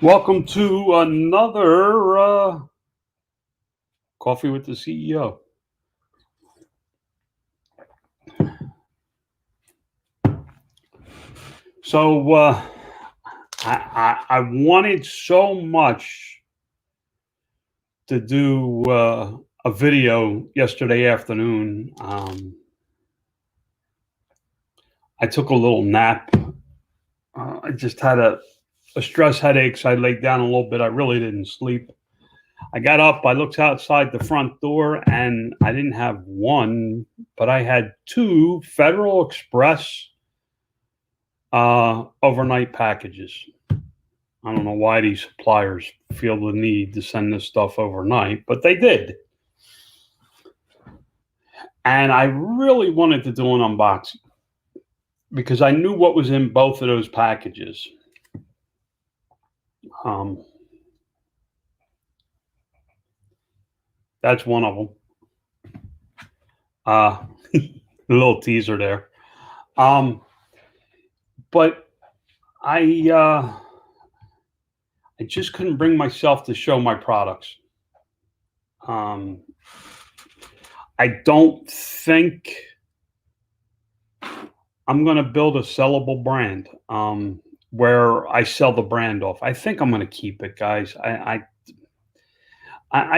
Welcome to another Coffee with the CEO. So I wanted so much to do a video yesterday afternoon. I took a little nap. I just had a stress headache, so I laid down a little bit. I really didn't sleep. I got up, I looked outside the front door, and I didn't have one, but I had two Federal Express overnight packages. I don't know why these suppliers feel the need to send this stuff overnight, but they did. And I really wanted to do an unboxing because I knew what was in both of those packages. Um, that's one of them. A little teaser there. But I just couldn't bring myself to show my products. I don't think I'm going to build a sellable brand where I sell the brand off. I think I'm going to keep it, guys. I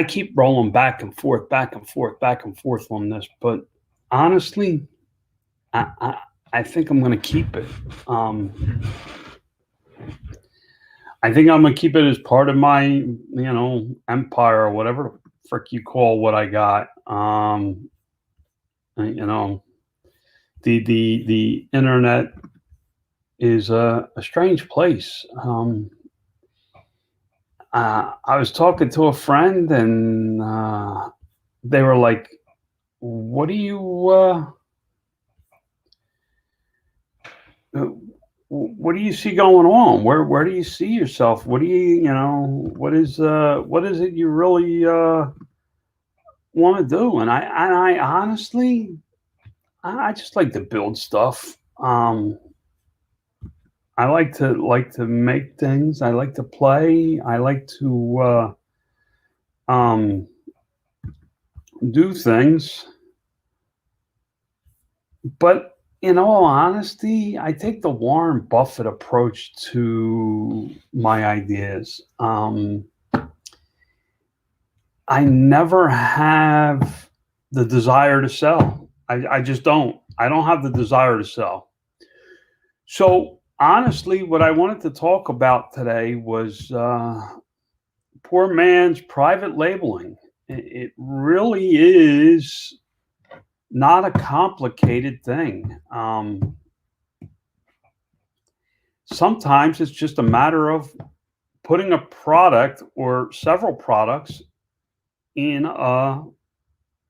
keep rolling back and forth, back and forth, back and forth on this, but honestly, I think I'm going to keep it. I think I'm going to keep it as part of my, empire or whatever the frick you call what I got. The internet is a strange place. I was talking to a friend, and they were like, "What do you? What do you see going on? Where do you see yourself? What do what is it you really want to do?" And I honestly, I just like to build stuff. I like to make things. I like to play. I like to do things. But in all honesty, I take the Warren Buffett approach to my ideas. I never have the desire to sell. I just don't. I don't have the desire to sell. So honestly, what I wanted to talk about today was poor man's private labeling. It really is not a complicated thing. Sometimes it's just a matter of putting a product or several products in a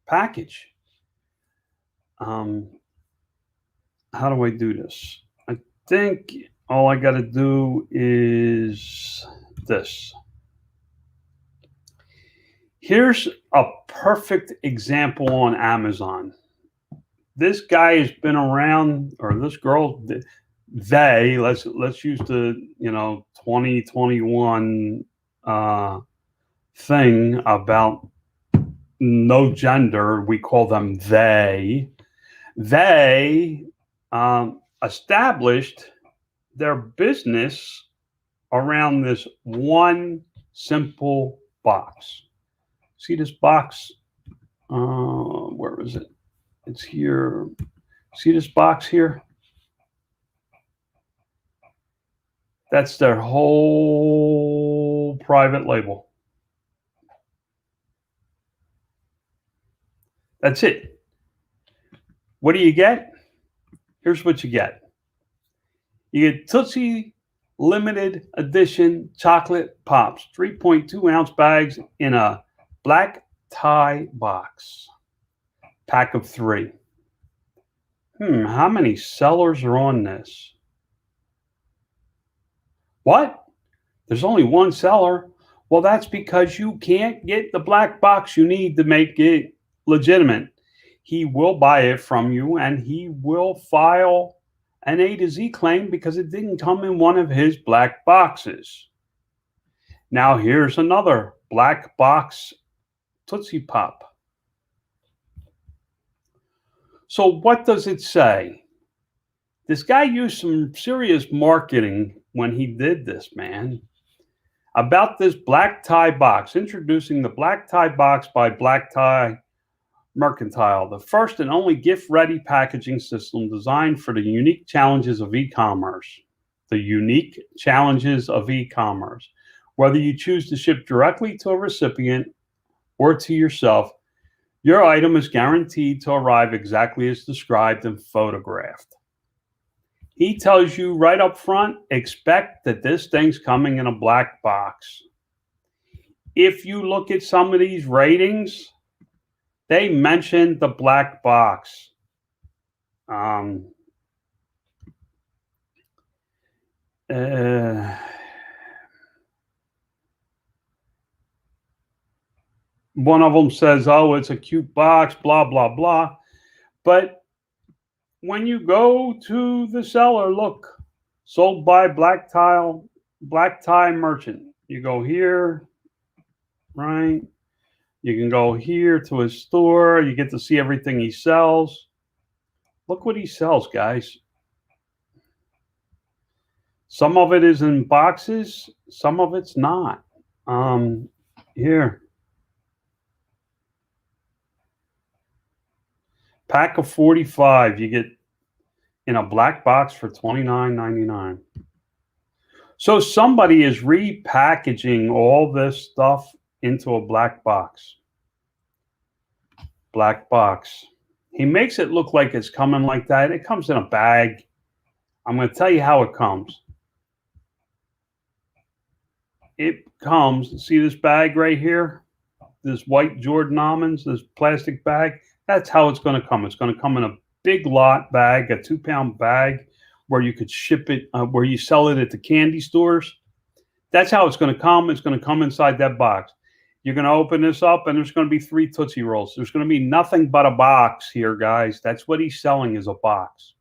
package. How do I do this? I think all I got to do is this. Here's a perfect example on Amazon. This guy has been around, or this girl, let's use the 2021 thing about no gender. We call them they. They established their business around this one simple box. See this box? Where is it? It's here. See this box here? That's their whole private label. That's it. What do you get? Here's what you get. You get Tootsie limited edition chocolate pops, 3.2 ounce bags in a black tie box, pack of 3. How many sellers are on this? What? There's only one seller. Well, that's because you can't get the black box you need to make it legitimate. He will buy it from you, and he will file an A to Z claim because it didn't come in one of his black boxes. Now here's another black box Tootsie Pop. So what does it say? This guy used some serious marketing when he did this, man. About this black tie box, introducing the black tie box by Black Tie Mercantile, the first and only gift-ready packaging system designed for the unique challenges of e-commerce. The unique challenges of e-commerce. Whether you choose to ship directly to a recipient or to yourself, your item is guaranteed to arrive exactly as described and photographed. He tells you right up front, expect that this thing's coming in a black box. If you look at some of these ratings, they mention the black box. One of them says, oh, it's a cute box, blah, blah, blah. But when you go to the seller, look, sold by Black Tie Merchant. You go here, right? You can go here to his store. You get to see everything he sells. Look what he sells, guys. Some of it is in boxes. Some of it's not. Here. Pack of 45. You get in a black box for $29.99. So somebody is repackaging all this stuff into a black box. Black box. He makes it look like it's coming like that. It comes in a bag. I'm going to tell you how it comes. It comes, see this bag right here? This white Jordan Almonds, this plastic bag? That's how it's going to come. It's going to come in a big lot bag, a 2-pound bag, where you could ship it, where you sell it at the candy stores. That's how it's going to come. It's going to come inside that box. You're going to open this up, and there's going to be 3 Tootsie Rolls. There's going to be nothing but a box here, guys. That's what he's selling, is a box.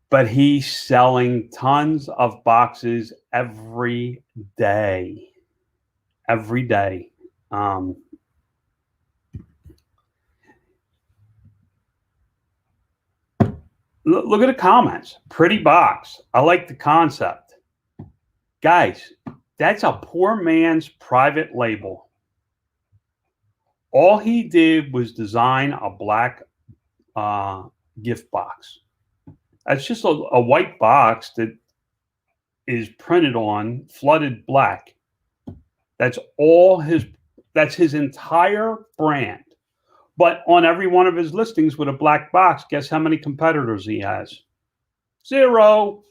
But he's selling tons of boxes every day. Every day. Look at the comments. Pretty box. I like the concept. Guys, that's a poor man's private label. All he did was design a black gift box. That's just a white box that is printed on flooded black. That's his entire brand. But on every one of his listings with a black box, guess how many competitors he has? 0.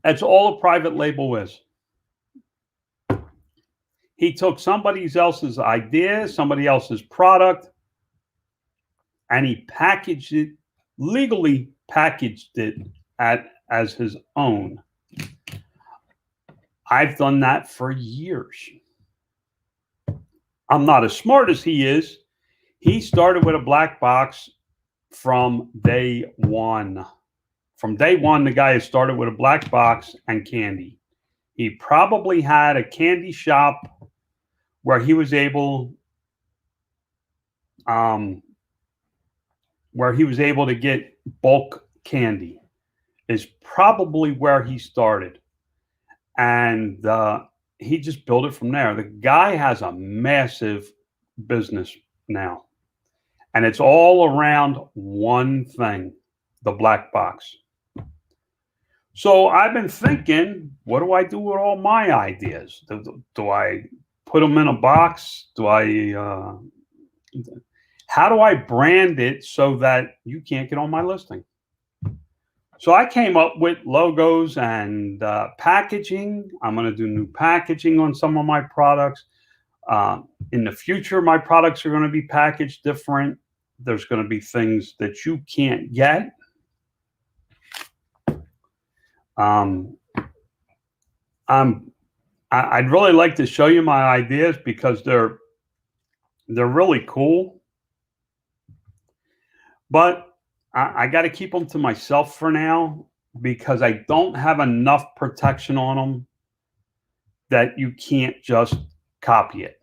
That's all a private label is. He took somebody else's idea, somebody else's product, and he packaged it, legally packaged it as his own. I've done that for years. I'm not as smart as he is. He started with a black box from day one. From day one, the guy has started with a black box and candy. He probably had a candy shop where he was able to get bulk candy. Is probably where he started. And he just built it from there. The guy has a massive business now. And it's all around one thing, the black box. So I've been thinking, what do I do with all my ideas? Do I put them in a box? How do I brand it so that you can't get on my listing? So I came up with logos and packaging. I'm going to do new packaging on some of my products. In the future, my products are going to be packaged different. There's going to be things that you can't get. I'd really like to show you my ideas because they're really cool. But I got to keep them to myself for now. because I don't have enough protection on them that you can't just copy it.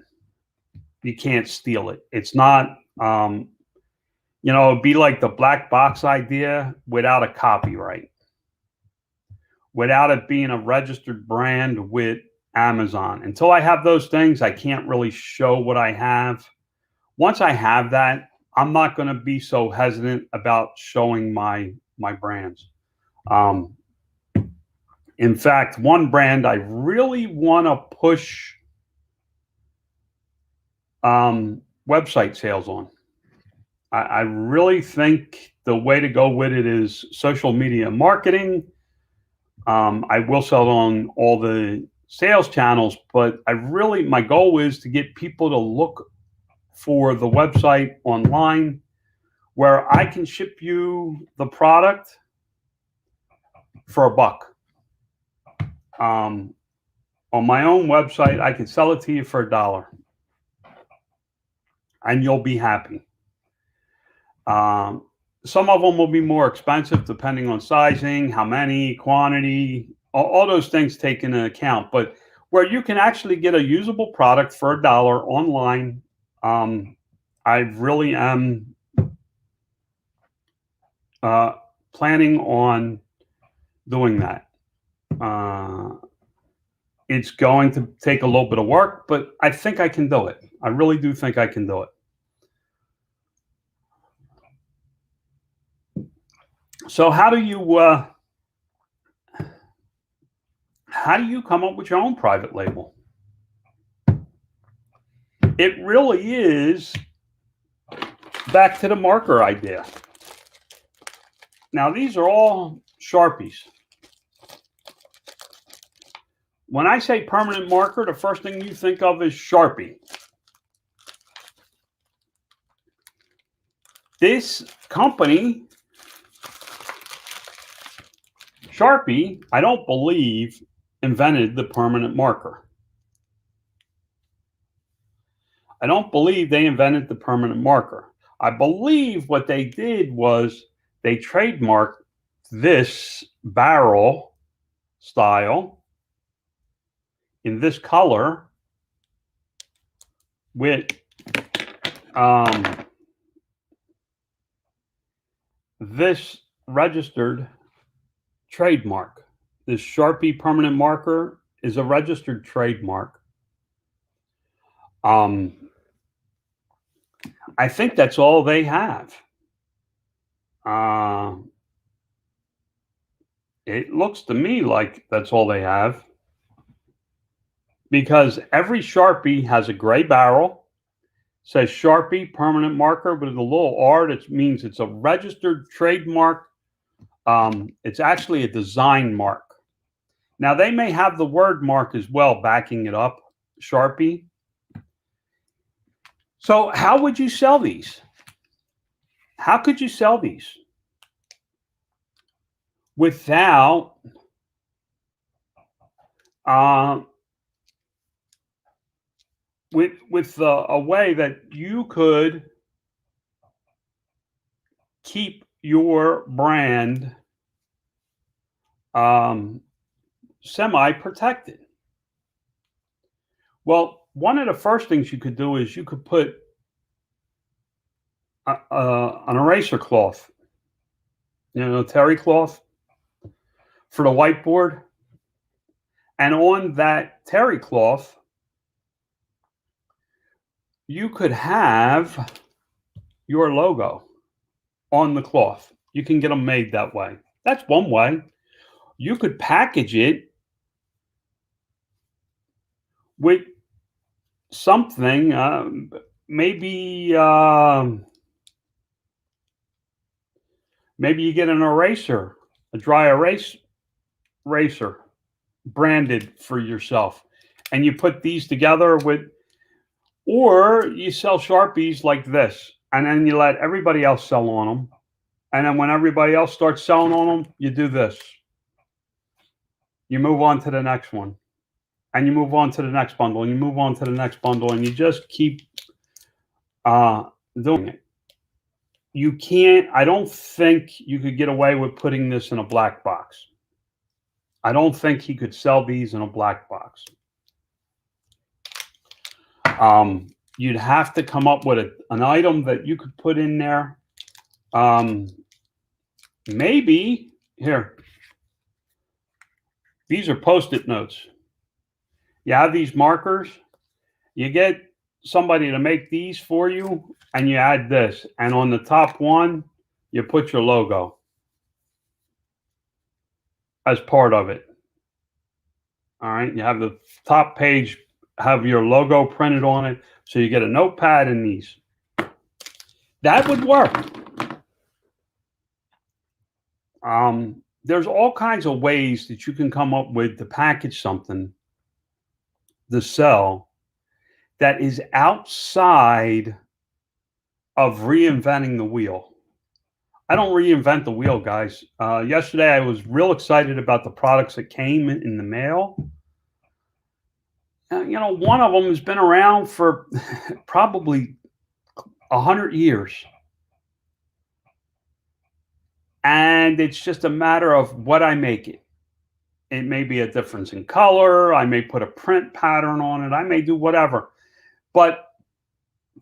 You can't steal it. It's not, it'd be like the black box idea without a copyright, without it being a registered brand with Amazon. Until I have those things, I can't really show what I have. Once I have that, I'm not going to be so hesitant about showing my brands. In fact, one brand I really want to push website sales on. I really think the way to go with it is social media marketing. I will sell it on all the sales channels, but my goal is to get people to look for the website online where I can ship you the product for $1. On my own website, I can sell it to you for $1, and you'll be happy. Some of them will be more expensive depending on sizing, how many, quantity, all those things taken into account. But where you can actually get a usable product for $1 online, I really am planning on doing that. It's going to take a little bit of work, but I think I can do it. I really do think I can do it. So how do you come up with your own private label? It really is back to the marker idea. Now, these are all Sharpies. When I say permanent marker, the first thing you think of is Sharpie. This company, Sharpie, I don't believe invented the permanent marker. I don't believe they invented the permanent marker. I believe what they did was they trademarked this barrel style in this color with this registered trademark. This Sharpie permanent marker is a registered trademark. I think that's all they have. It looks to me like that's all they have, because every Sharpie has a gray barrel, says Sharpie permanent marker with a little R. That means it's a registered trademark. It's actually a design mark. Now, they may have the word mark as well backing it up, Sharpie. So how would you sell these? How could you sell these without with a way that you could keep your brand semi-protected? Well, one of the first things you could do is you could put an eraser cloth, terry cloth for the whiteboard. And on that terry cloth, you could have your logo on the cloth. You can get them made that way. That's one way. You could package it with something, maybe you get an eraser, a dry eraser branded for yourself, and you put these together with, or you sell Sharpies like this, and then you let everybody else sell on them. And then when everybody else starts selling on them, you do this. You move on to the next one, and you move on to the next bundle, and you move on to the next bundle, and you just keep doing it. you can't, I don't think you could get away with putting this in a black box. I don't think he could sell these in a black box. You'd have to come up with an item that you could put in there. Maybe, here, these are Post-it notes. You have these markers, you get somebody to make these for you, and you add this. And on the top one, you put your logo as part of it. All right, you have the top page, have your logo printed on it, so you get a notepad in these. That would work. There's all kinds of ways that you can come up with to package something to sell that is outside of reinventing the wheel. I don't reinvent the wheel, guys. Yesterday, I was real excited about the products that came in the mail. You know, one of them has been around for probably 100 years. And it's just a matter of what I make it. It may be a difference in color. I may put a print pattern on it. I may do whatever. But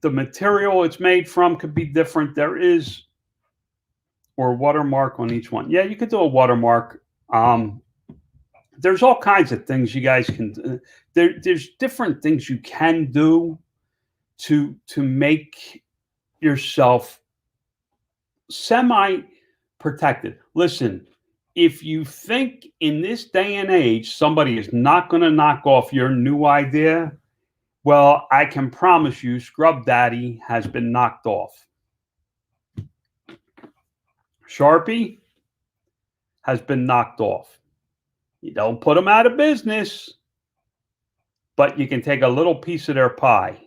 the material it's made from could be different. There is, or watermark on each one. Yeah, you could do a watermark. There's all kinds of things you guys can do. There's different things you can do to make yourself semi-protected. Listen, if you think in this day and age somebody is not going to knock off your new idea, well, I can promise you Scrub Daddy has been knocked off. Sharpie has been knocked off. You don't put them out of business, but you can take a little piece of their pie.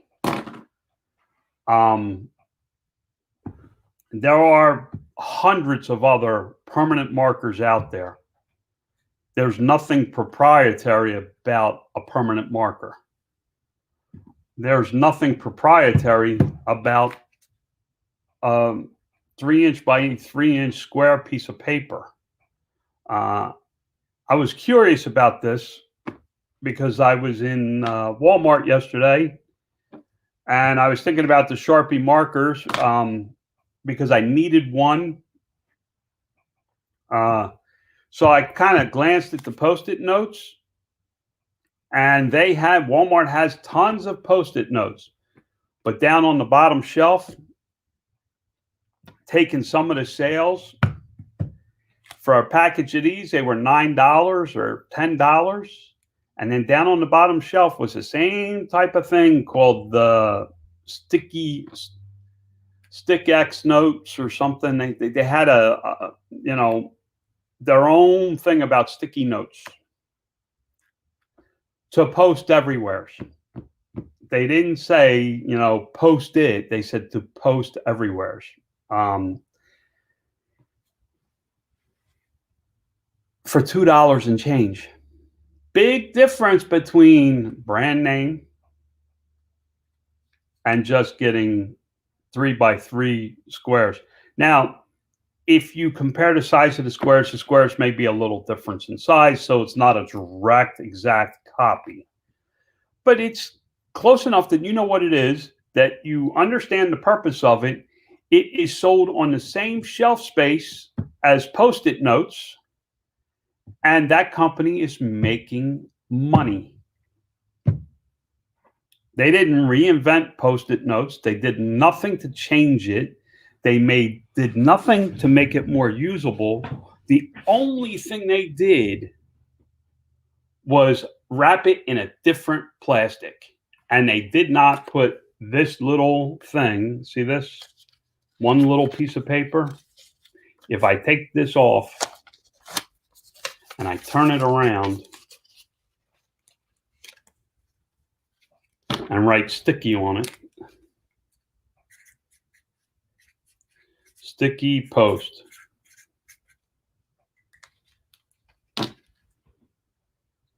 There are hundreds of other permanent markers out there. There's nothing proprietary about a permanent marker. There's nothing proprietary about a 3-inch by 3-inch square piece of paper. I was curious about this because I was in Walmart yesterday and I was thinking about the Sharpie markers because I needed one. So I kind of glanced at the Post-it notes, and Walmart has tons of Post-it notes, but down on the bottom shelf, taking some of the sales for a package of these, they were $9 or $10. And then down on the bottom shelf was the same type of thing called the Stick X notes or something. They had their own thing about sticky notes to post everywhere. They didn't say, post it. They said to post everywhere. For $2 and change. Big difference between brand name and just getting 3x3 squares. Now, if you compare the size of the squares may be a little different in size, so it's not a direct, exact copy. But it's close enough that you know what it is, that you understand the purpose of it. It is sold on the same shelf space as Post-it notes, and that company is making money. They didn't reinvent Post-it notes. They did nothing to change it. They did nothing to make it more usable. The only thing they did was wrap it in a different plastic. And they did not put this little thing, see this? One little piece of paper. If I take this off and I turn it around and write sticky on it, sticky post.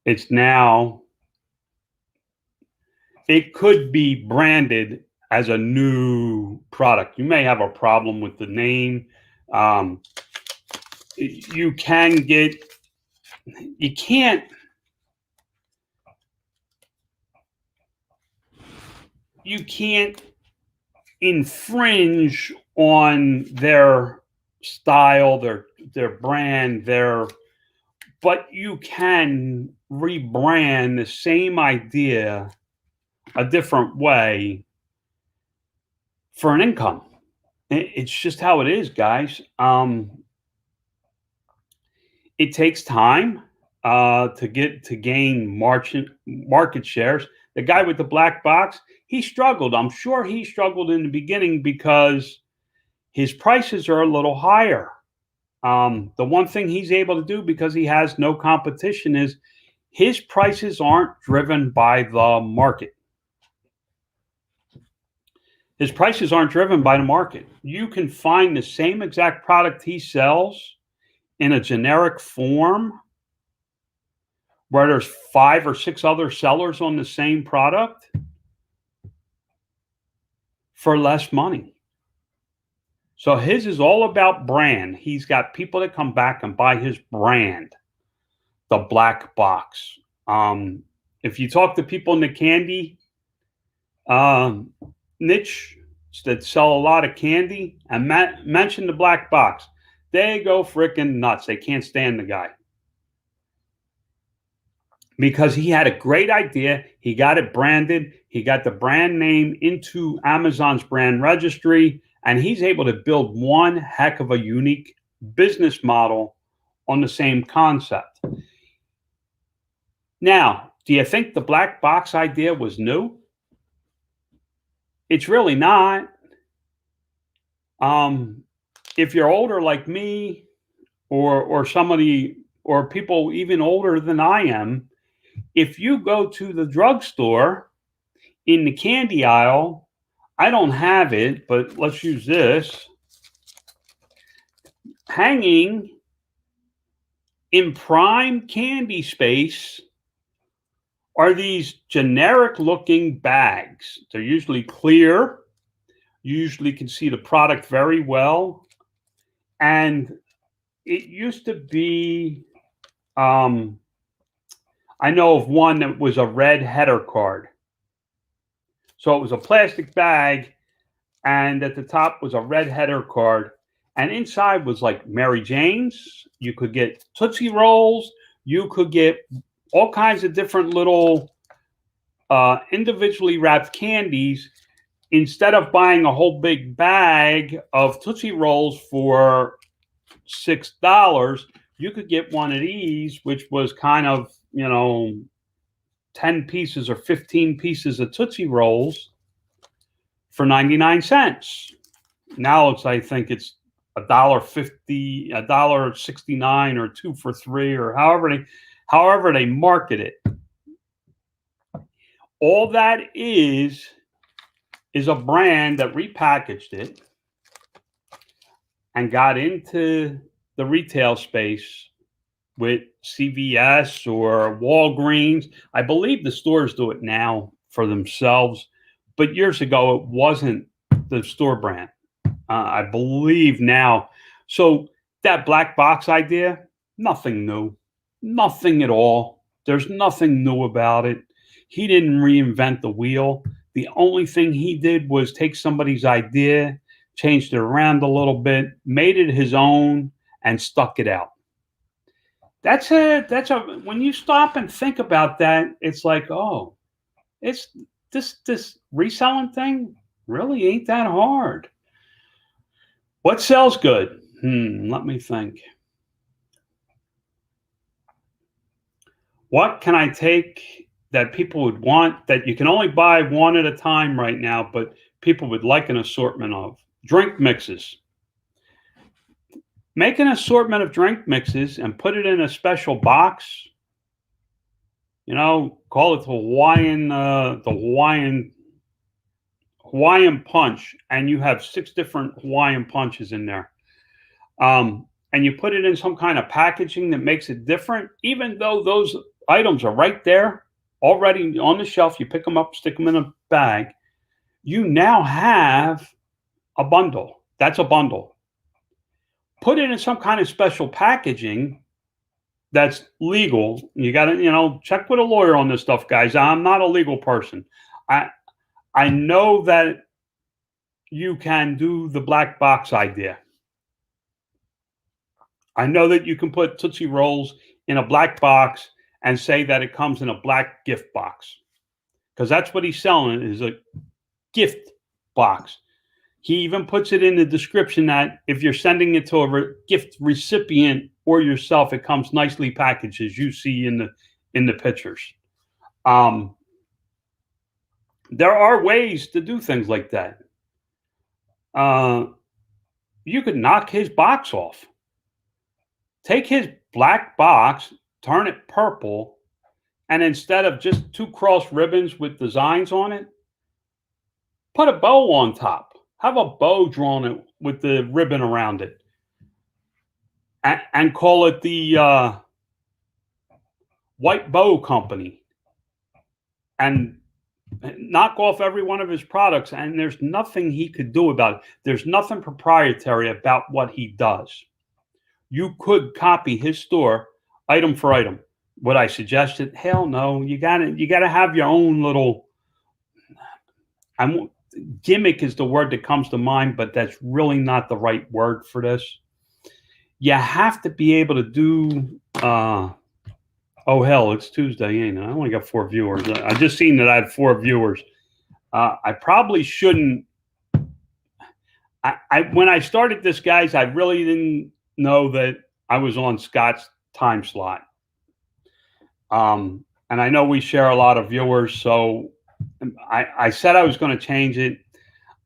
It's now, it could be branded as a new product. You may have a problem with the name. Um, you can get, you can't, you can't infringe on their style, their brand, but you can rebrand the same idea a different way for an income. It's just how it is, guys. It takes time to gain market shares. The guy with the black box, he struggled. I'm sure he struggled in the beginning because his prices are a little higher. The one thing he's able to do because he has no competition is his prices aren't driven by the market. His prices aren't driven by the market. You can find the same exact product he sells in a generic form where there's 5 or 6 other sellers on the same product for less money. So his is all about brand. He's got people that come back and buy his brand, the black box. If you talk to people in the candy niche that sell a lot of candy and mention the black box, they go freaking nuts. They can't stand the guy because he had a great idea. He got it branded. He got the brand name into Amazon's brand registry, and he's able to build one heck of a unique business model on the same concept. Now, do you think the black box idea was new? It's really not. If you're older like me, or somebody, or people even older than I am, if you go to the drugstore in the candy aisle, I don't have it, but let's use this. Hanging in prime candy space are these generic looking bags. They're usually clear. You usually can see the product very well. And it used to be, I know of one that was a red header card. So it was a plastic bag, and at the top was a red header card. And inside was like Mary Jane's. You could get Tootsie Rolls. You could get all kinds of different little individually wrapped candies. Instead of buying a whole big bag of Tootsie Rolls for $6, you could get one of these, which was kind of, 10 pieces or 15 pieces of Tootsie Rolls for 99 cents. Now I think it's $1.50, $1.69, or 2 for $3, or however they market it. All that is a brand that repackaged it and got into the retail space with CVS or Walgreens. I believe the stores do it now for themselves, but years ago it wasn't the store brand. I believe now. So that black box idea, nothing new, nothing at all. There's nothing new about it. He didn't reinvent the wheel. The only thing he did was take somebody's idea, changed it around a little bit, made it his own, and stuck it out. That's when you stop and think about that, it's like, oh, it's this reselling thing really ain't that hard. What sells good? Let me think. What can I take that people would want that you can only buy one at a time right now, but people would like an assortment of? Drink mixes. Make an assortment of drink mixes and put it in a special box. Call it the Hawaiian punch, and you have 6 different Hawaiian punches in there. And you put it in some kind of packaging that makes it different, even though those items are right there already on the shelf. You pick them up, stick them in a bag. you now have a bundle. That's a bundle. Put it in some kind of special packaging that's legal. You got to, check with a lawyer on this stuff, guys. I'm not a legal person. I I know that you can do the black box idea. I know that you can put Tootsie Rolls in a black box and say that it comes in a black gift box because that's what he's selling is a gift box. He even puts it in the description that if you're sending it to a gift recipient or yourself, it comes nicely packaged as you see in the pictures. There are ways to do things like that. You could knock his box off. Take his black box, turn it purple, and instead of just two cross ribbons with designs on it, put a bow on top. Have a bow drawn with the ribbon around it. And call it the White Bow Company. And knock off every one of his products. And there's nothing he could do about it. There's nothing proprietary about what he does. You could copy his store item for item. Would I suggest it? Hell no. You gotta have your own little. Gimmick is the word that comes to mind, but that's really not the right word for this. You have to be able to do. Oh hell, it's Tuesday, ain't it? I only got 4 viewers. I just seen that I had 4 viewers. I probably shouldn't. When I started this, guys, I really didn't know that I was on Scott's time slot. And I know we share a lot of viewers, so I said I was going to change it.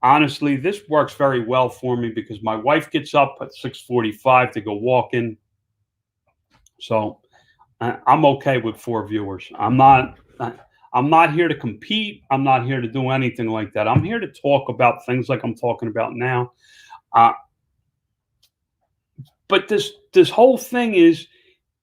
Honestly, this works very well for me because my wife gets up at 6:45 to go walking. So I'm okay with 4 viewers. I'm not here to compete. I'm not here to do anything like that. I'm here to talk about things like I'm talking about now. But this whole thing is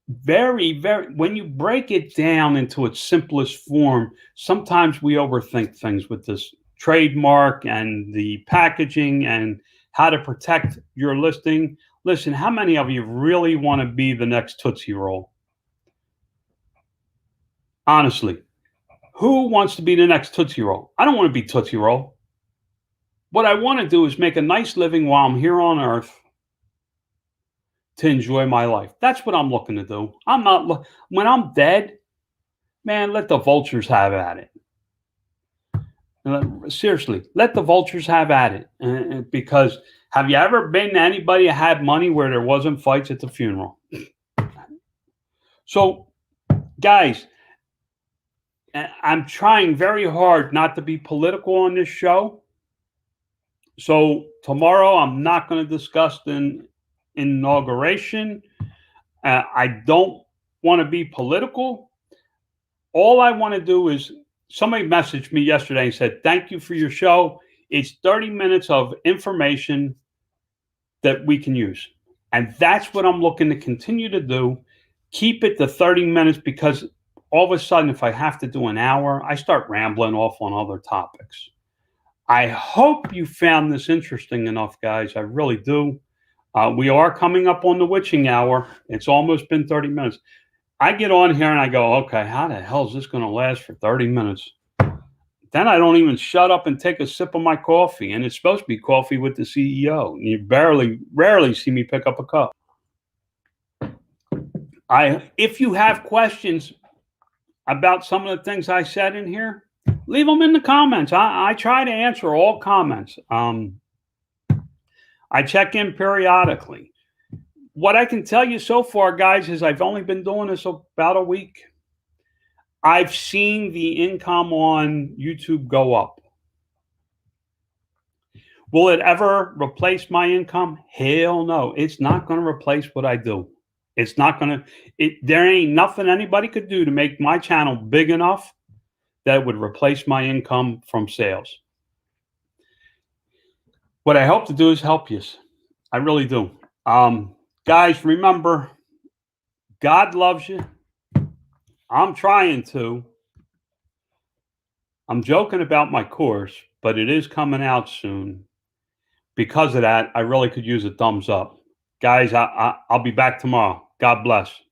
very, very, when you break it down into its simplest form, sometimes we overthink things with this trademark and the packaging and how to protect your listing. Listen, how many of you really want to be the next Tootsie Roll? Honestly, who wants to be the next Tootsie Roll? I don't want to be Tootsie Roll. What I want to do is make a nice living while I'm here on earth to enjoy my life. That's what I'm looking to do. I'm not, when I'm dead, man, let the vultures have at it. Seriously, let the vultures have at it. Because have you ever been to anybody that had money where there wasn't fights at the funeral? So, guys, I'm trying very hard not to be political on this show. So tomorrow I'm not going to discuss the inauguration. I don't want to be political. All I want to do is, somebody messaged me yesterday and said, thank you for your show. It's 30 minutes of information that we can use. And that's what I'm looking to continue to do. Keep it to 30 minutes because all of a sudden, if I have to do an hour, I start rambling off on other topics. I hope you found this interesting enough, guys. I really do. We are coming up on the witching hour. It's almost been 30 minutes. I get on here and I go, okay, how the hell is this going to last for 30 minutes? Then I don't even shut up and take a sip of my coffee. And it's supposed to be coffee with the CEO. And you rarely see me pick up a cup. If you have questions about some of the things I said in here, leave them in the comments. I try to answer all comments. I check in periodically. What I can tell you so far, guys, is I've only been doing this about a week. I've seen the income on YouTube go up. Will it ever replace my income? Hell no. It's not going to replace what I do. It's not going to. There ain't nothing anybody could do to make my channel big enough that would replace my income from sales. What I hope to do is help you. I really do. Guys, remember, God loves you. I'm trying to. I'm joking about my course, but it is coming out soon. Because of that, I really could use a thumbs up. Guys, I'll be back tomorrow. God bless.